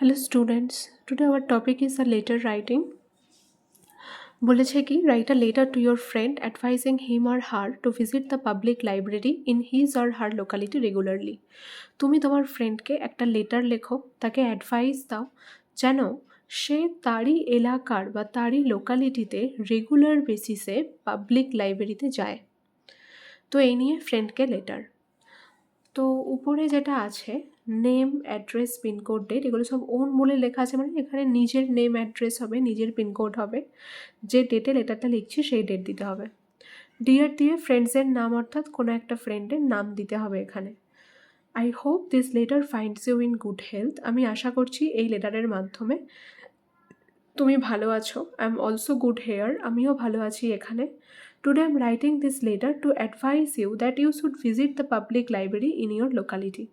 Hello students, today our topic is a letter writing. বলেছে কি write a letter to your friend advising him or her to visit the public library in his or her locality regularly. তুমি তোমার ফ্রেন্ডকে একটা letter লেখো, তাকে advice দাও যেন সে তারই এলাকার বা তারই লোকালিটিতে রেগুলার বেসিসে পাবলিক লাইব্রেরিতে যায়। তো এই নিয়ে ফ্রেন্ডকে লেটার। তো উপরে যেটা আছে নেম, অ্যাড্রেস, পিনকোড, ডেট, এগুলো সব ওন বলে লেখা আছে, মানে এখানে নিজের নেম অ্যাড্রেস হবে, নিজের পিনকোড হবে, যে ডেটে লেটারটা লিখছি সেই ডেট দিতে হবে। ডিয়ার দিয়ে ফ্রেন্ডসের নাম অর্থাৎ কোনো একটা ফ্রেন্ডের নাম দিতে হবে এখানে। I hope this letter finds you in good health, আমি আশা করছি এই লেটারের মাধ্যমে তুমি ভালো আছো। I am also good here, আমিও ভালো আছি এখানে। Today I am writing this letter to advise you that you should visit the public library in your locality.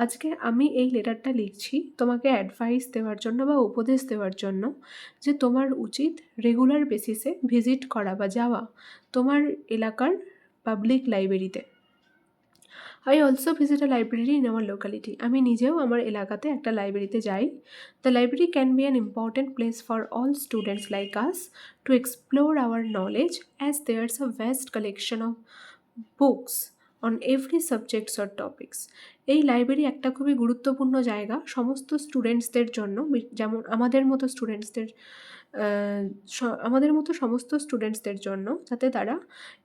আজকে আমি এই লেটারটা লিখছি তোমাকে অ্যাডভাইস দেওয়ার জন্য বা উপদেশ দেওয়ার জন্য যে তোমার উচিত রেগুলার বেসিসে ভিজিট করা বা যাওয়া তোমার এলাকার পাবলিক লাইব্রেরিতে। I also visit a library in our locality, আমি নিজেও আমার এলাকাতে একটা লাইব্রেরিতে যাই। The library can be an important place for all students like us to explore our knowledge as there's a vast collection of books on every subjects or topics. এই লাইব্রেরি একটা খুবই গুরুত্বপূর্ণ জায়গা সমস্ত স্টুডেন্টসদের জন্য, যেমন আমাদের মতো স্টুডেন্টসদের আমাদের মতো সমস্ত স্টুডেন্টসদের জন্য, যাতে তারা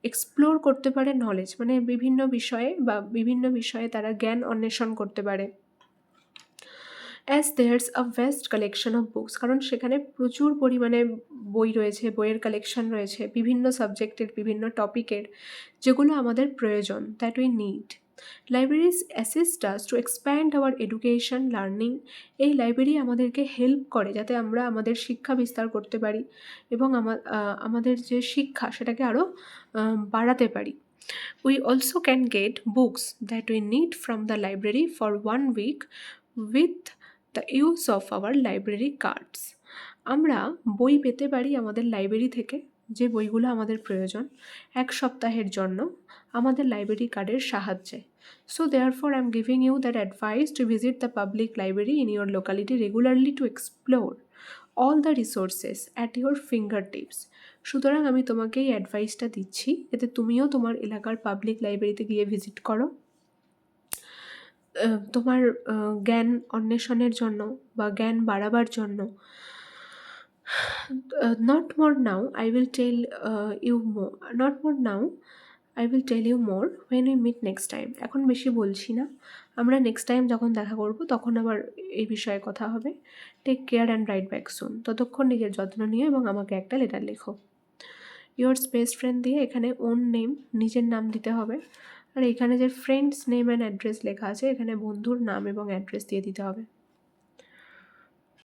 এক্সপ্লোর করতে পারে নলেজ, মানে বিভিন্ন বিষয়ে তারা জ্ঞান অন্বেষণ করতে পারে। As there's a vast collection of books, কারণ সেখানে প্রচুর পরিমাণে বই রয়েছে, বইয়ের কালেকশন রয়েছে বিভিন্ন সাবজেক্টের, বিভিন্ন টপিকের, যেগুলো আমাদের প্রয়োজন, that we need. Libraries assist us to expand hour education learning, এই লাইব্রেরি আমাদেরকে হেল্প করে যাতে আমরা আমাদের শিক্ষা বিস্তার করতে পারি এবং আমাদের যে শিক্ষা সেটাকে আরও বাড়াতে পারি। We also can get books that we need from the library for 1 week with the use of our library cards. আমরা বই পেতে পারি আমাদের লাইব্রেরি থেকে, যে বইগুলো আমাদের প্রয়োজন, এক সপ্তাহের জন্য আমাদের লাইব্রেরি কার্ডের সাহায্যে। So therefore I am giving you that advice to visit the public library in your locality regularly to explore all the resources at your fingertips. সুতরাং আমি তোমাকে এই অ্যাডভাইসটা দিচ্ছি যাতে তুমিও তোমার এলাকার পাবলিক লাইব্রেরিতে গিয়ে ভিজিট করো, তোমার জ্ঞান অন্বেষণের জন্য বা জ্ঞান বাড়াবার জন্য। Not more now I will tell you more not more now I will tell you more when we meet next time. এখন বেশি বলছি না, আমরা নেক্সট টাইম যখন দেখা করব তখন আবার এই বিষয়ে কথা হবে। Take care and write back soon, ততক্ষণ নিজের যত্ন নিও এবং আমাকে একটা লেটার লেখো। ইয়োর্স বেস্ট ফ্রেন্ড দিয়ে এখানে ওন নেম, নিজের নাম দিতে হবে, আর এখানে যে ফ্রেন্ডস নেম অ্যান্ড অ্যাড্রেস লেখা আছে এখানে বন্ধুর নাম এবং অ্যাড্রেস দিয়ে দিতে হবে।